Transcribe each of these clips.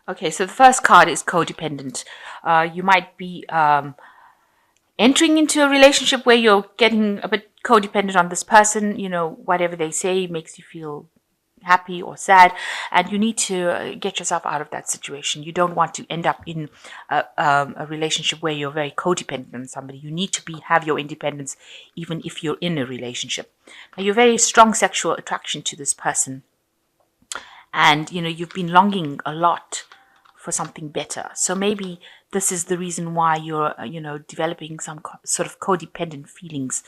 Okay, so the first card is codependent. You might be entering into a relationship where you're getting a bit codependent on this person. Whatever they say makes you feel happy or sad, and you need to get yourself out of that situation. You don't want to end up in a relationship where you're very codependent on somebody. You need to have your independence even if you're in a relationship. Now, you're very strong sexual attraction to this person, and you've been longing a lot for something better. So maybe this is the reason why you're developing some sort of codependent feelings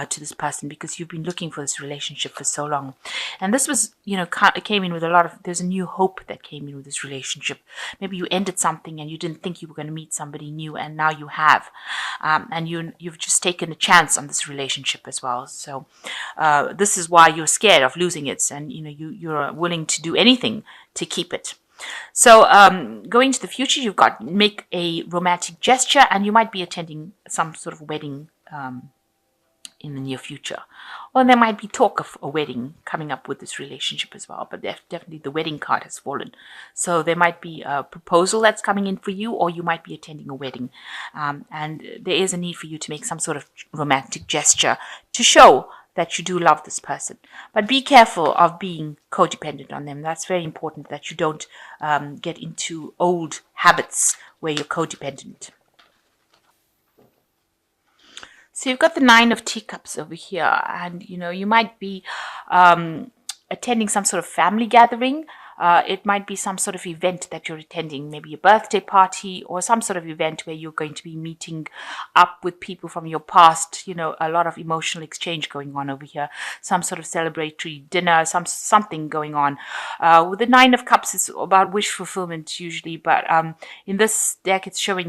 to this person, because you've been looking for this relationship for so long. And this was came in with a lot of, there's a new hope that came in with this relationship. Maybe you ended something and you didn't think you were going to meet somebody new, and now you have. And you've just taken a chance on this relationship as well. So this is why you're scared of losing it, and you're willing to do anything to keep it. So going to the future, you've got make a romantic gesture, and you might be attending some sort of wedding in the near future. Or there might be talk of a wedding coming up with this relationship as well, but definitely the wedding card has fallen. So there might be a proposal that's coming in for you, or you might be attending a wedding. And there is a need for you to make some sort of romantic gesture to show that you do love this person. But be careful of being codependent on them. That's very important, that you don't get into old habits where you're codependent. So you've got the Nine of Teacups over here, and you might be attending some sort of family gathering. It might be some sort of event that you're attending, maybe a birthday party or some sort of event where you're going to be meeting up with people from your past. A lot of emotional exchange going on over here, some sort of celebratory dinner, something going on. With the Nine of Cups, it's about wish fulfillment usually, but in this deck, it's showing,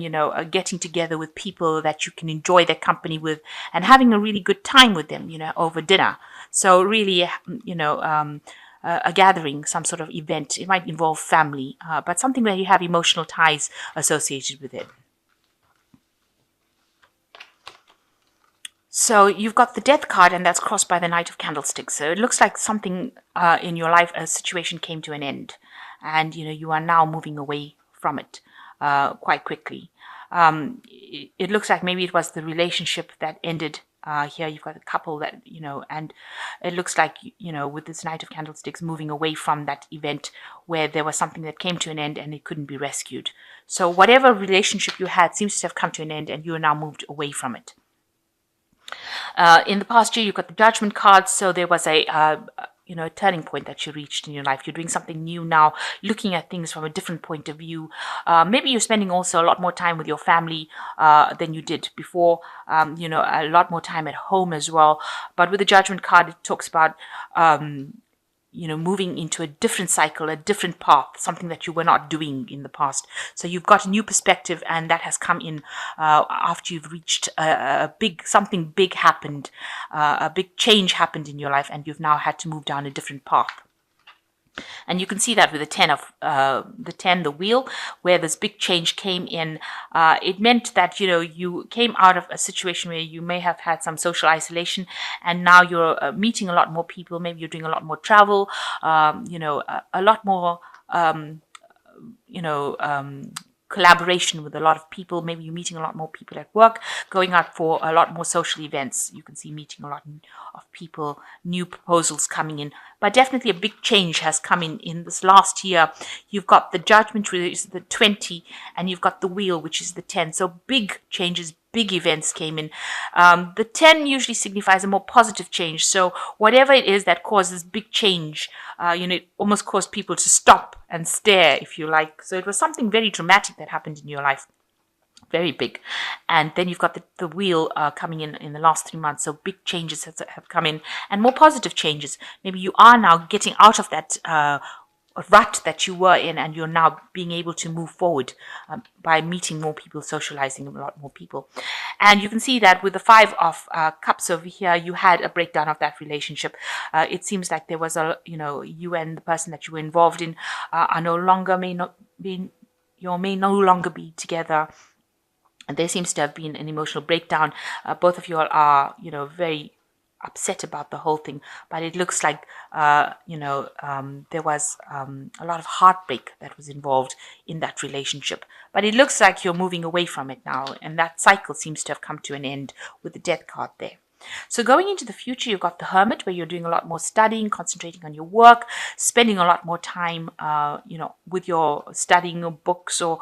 getting together with people that you can enjoy their company with and having a really good time with them, over dinner. So really, a gathering, some sort of event. It might involve family, but something where you have emotional ties associated with it. So you've got the Death card, and that's crossed by the Knight of Candlesticks. So it looks like something in your life, a situation came to an end, and you are now moving away from it quite quickly. It looks like maybe it was the relationship that ended. Here you've got a couple that, and it looks like, with this Knight of Candlesticks moving away from that event where there was something that came to an end and it couldn't be rescued. So whatever relationship you had seems to have come to an end, and you are now moved away from it. In the past year, you've got the Judgment card, so there was a turning point that you reached in your life. You're doing something new now, looking at things from a different point of view. Maybe you're spending also a lot more time with your family than you did before, a lot more time at home as well. But with the Judgment card, it talks about moving into a different cycle, a different path, something that you were not doing in the past. So you've got a new perspective, and that has come in after you've reached something big happened, a big change happened in your life, and you've now had to move down a different path. And you can see that with the wheel, where this big change came in. It meant that, you came out of a situation where you may have had some social isolation, and now you're meeting a lot more people. Maybe you're doing a lot more travel, a lot more, collaboration with a lot of people. Maybe you're meeting a lot more people at work, going out for a lot more social events. You can see meeting a lot of people, new proposals coming in. But definitely a big change has come in this last year. You've got the Judgment, which is the 20, and you've got the Wheel, which is the 10. So big changes, big events came in. The 10 usually signifies a more positive change. So whatever it is that causes big change, it almost caused people to stop and stare, if you like. So it was something very dramatic that happened in your life. Very big. And then you've got the Wheel coming in the last 3 months. So big changes have come in, and more positive changes. Maybe you are now getting out of that rut that you were in, and you're now being able to move forward by meeting more people, socializing with a lot more people. And you can see that with the Five of Cups over here, you had a breakdown of that relationship. It seems like there was you and the person that you were involved in are no longer, may no longer be together. And there seems to have been an emotional breakdown. Both of you all are, very upset about the whole thing, but it looks like there was a lot of heartbreak that was involved in that relationship. But it looks like you're moving away from it now, and that cycle seems to have come to an end with the Death card there. So going into the future, you've got the Hermit, where you're doing a lot more studying, concentrating on your work, spending a lot more time, with your studying of books or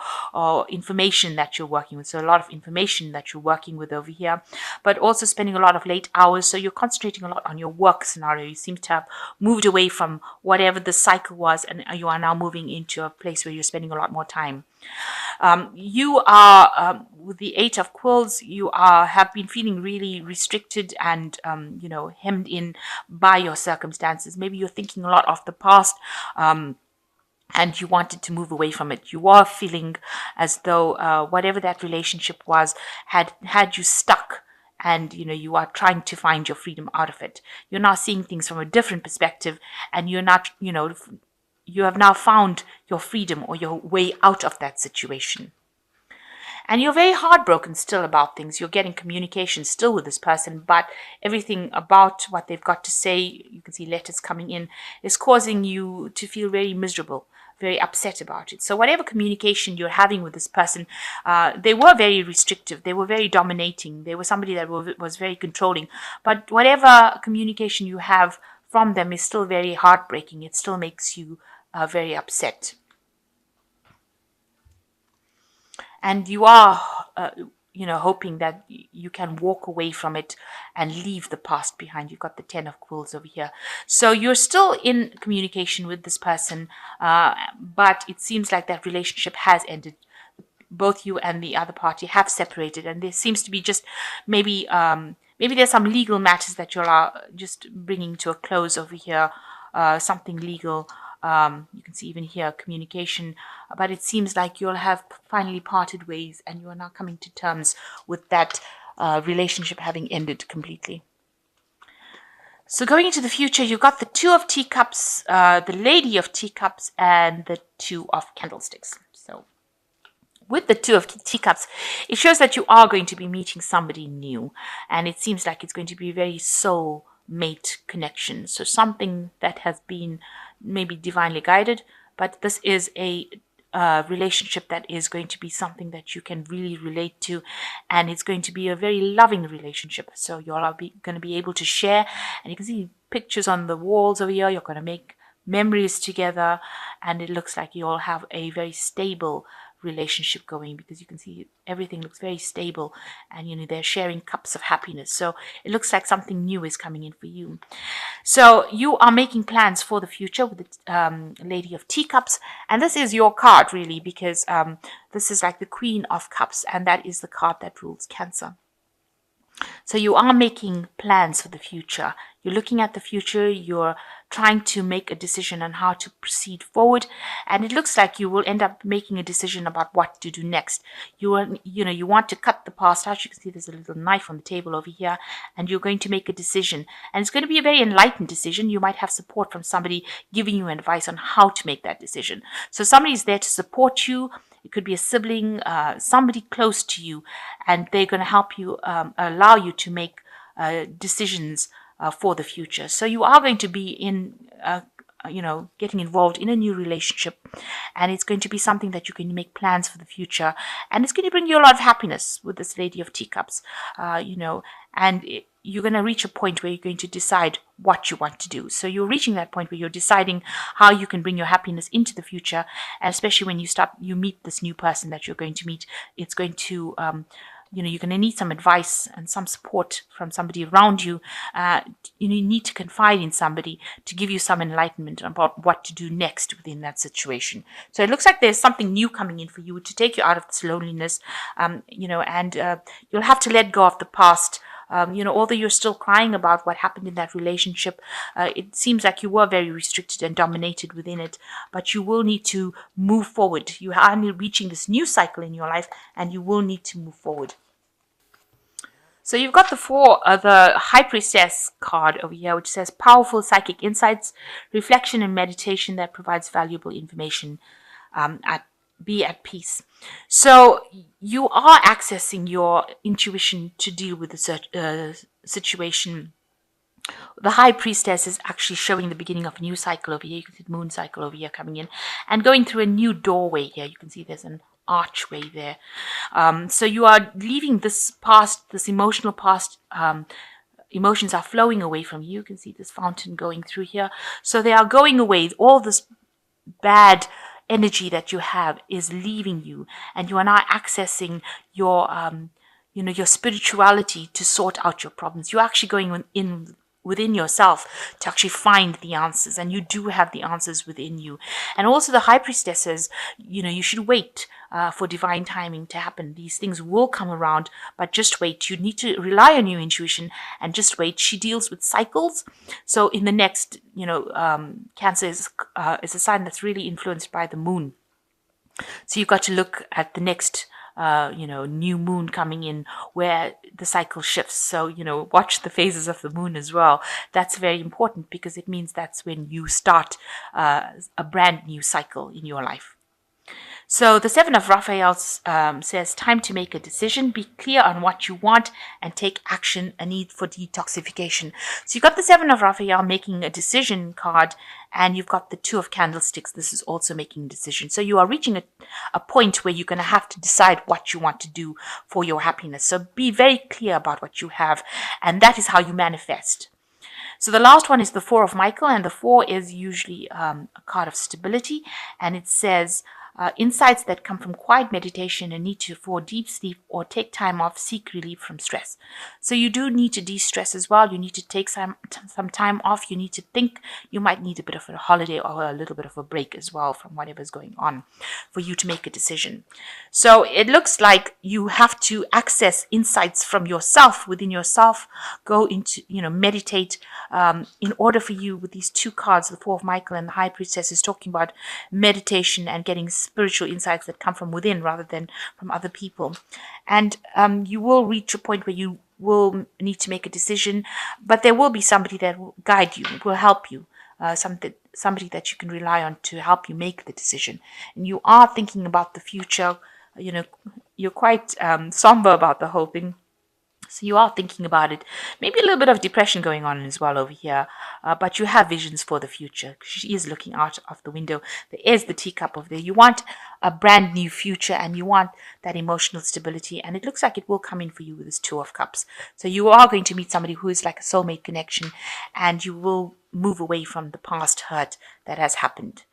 information that you're working with. So a lot of information that you're working with over here, but also spending a lot of late hours. So you're concentrating a lot on your work scenario. You seem to have moved away from whatever the cycle was, and you are now moving into a place where you're spending a lot more time. You are with the Eight of Quills. You have been feeling really restricted and hemmed in by your circumstances. Maybe you're thinking a lot of the past. And you wanted to move away from it. You are feeling as though whatever that relationship was had you stuck, and you are trying to find your freedom out of it. You're now seeing things from a different perspective, and you're not, you have now found your freedom or your way out of that situation. And you're very heartbroken still about things. You're getting communication still with this person, but everything about what they've got to say, you can see letters coming in, is causing you to feel very miserable, very upset about it. So whatever communication you're having with this person, they were very restrictive. They were very dominating. They were somebody that was very controlling. But whatever communication you have from them is still very heartbreaking. It still makes you very upset. And you are hoping that you can walk away from it and leave the past behind. You've got the Ten of Quills over here, so you're still in communication with this person, but it seems like that relationship has ended. Both you and the other party have separated, and there seems to be just maybe there's some legal matters that you're just bringing to a close over here, something legal. You can see even here communication, but it seems like you'll have finally parted ways, and you are now coming to terms with that relationship having ended completely. So going into the future, you've got the Two of Teacups, the Lady of Teacups, and the Two of Candlesticks. So with the Two of Teacups, it shows that you are going to be meeting somebody new, and it seems like it's going to be a very soul mate connection. So something that has been maybe divinely guided, but this is a relationship that is going to be something that you can really relate to, and it's going to be a very loving relationship. So you're going to be able to share, and you can see pictures on the walls over here. You're going to make memories together, and it looks like you all have a very stable relationship going, because you can see everything looks very stable, and they're sharing cups of happiness. So it looks like something new is coming in for you. So you are making plans for the future with the Lady of Teacups, and this is your card really, because this is like the Queen of Cups, and that is the card that rules Cancer. So you are making plans for the future. You're looking at the future. You're trying to make a decision on how to proceed forward. And it looks like you will end up making a decision about what to do next. You want to cut the past out. You can see there's a little knife on the table over here, and you're going to make a decision. And it's going to be a very enlightened decision. You might have support from somebody giving you advice on how to make that decision. So somebody's there to support you. It could be a sibling, somebody close to you, and they're going to help you, allow you to make decisions for the future. So you are going to be getting involved in a new relationship, and it's going to be something that you can make plans for the future, and it's going to bring you a lot of happiness with this Lady of Teacups, you're going to reach a point where you're going to decide what you want to do. So you're reaching that point where you're deciding how you can bring your happiness into the future, and especially when you meet this new person that you're going to meet, it's going to you're going to need some advice and some support from somebody around you. You need to confide in somebody to give you some enlightenment about what to do next within that situation. So it looks like there's something new coming in for you to take you out of this loneliness, and you'll have to let go of the past. Although you're still crying about what happened in that relationship, it seems like you were very restricted and dominated within it, but you will need to move forward. You are reaching this new cycle in your life, and you will need to move forward. So you've got the High Priestess card over here, which says powerful psychic insights, reflection and meditation that provides valuable information. Be at peace. So you are accessing your intuition to deal with the situation The high priestess is actually showing the beginning of a new cycle over here. You can see the moon cycle over here coming in and going through a new doorway here. You can see there's an archway there. So you are leaving this past, this emotional past. Emotions are flowing away from you. You can see this fountain going through here. So they are going away. All this bad energy that you have is leaving you, and you are now accessing your your spirituality to sort out your problems. You're actually going in within yourself to actually find the answers, and you do have the answers within you. And also the high priestess says, you should wait for divine timing to happen. These things will come around, but just wait. You need to rely on your intuition and just wait. She deals with cycles. So in the next, Cancer is a sign that's really influenced by the moon. So you've got to look at the next new moon coming in where the cycle shifts. So, watch the phases of the moon as well. That's very important because it means that's when you start a brand new cycle in your life. So the Seven of Raphael says, time to make a decision, be clear on what you want, and take action, a need for detoxification. So you've got the Seven of Raphael making a decision card, and you've got the Two of Candlesticks. This is also making a decision. So you are reaching a point where you're going to have to decide what you want to do for your happiness. So be very clear about what you have, and that is how you manifest. So the last one is the Four of Michael, and the Four is usually a card of stability, and it says, insights that come from quiet meditation and need to for deep sleep or take time off, seek relief from stress. So you do need to de-stress as well. You need to take some time off. You need to think. You might need a bit of a holiday or a little bit of a break as well from whatever's going on for you to make a decision. So it looks like you have to access insights from yourself, within yourself, go into, meditate, in order for you with these two cards, the Four of Michael and the High Priestess is talking about meditation and getting spiritual insights that come from within rather than from other people. And you will reach a point where you will need to make a decision, but there will be somebody that will guide you, will help you, somebody that you can rely on to help you make the decision. And you are thinking about the future. You're quite somber about the whole thing. So you are thinking about it. Maybe a little bit of depression going on as well over here. But you have visions for the future. She is looking out of the window. There is the teacup over there. You want a brand new future and you want that emotional stability. And it looks like it will come in for you with this Two of Cups. So you are going to meet somebody who is like a soulmate connection, and you will move away from the past hurt that has happened.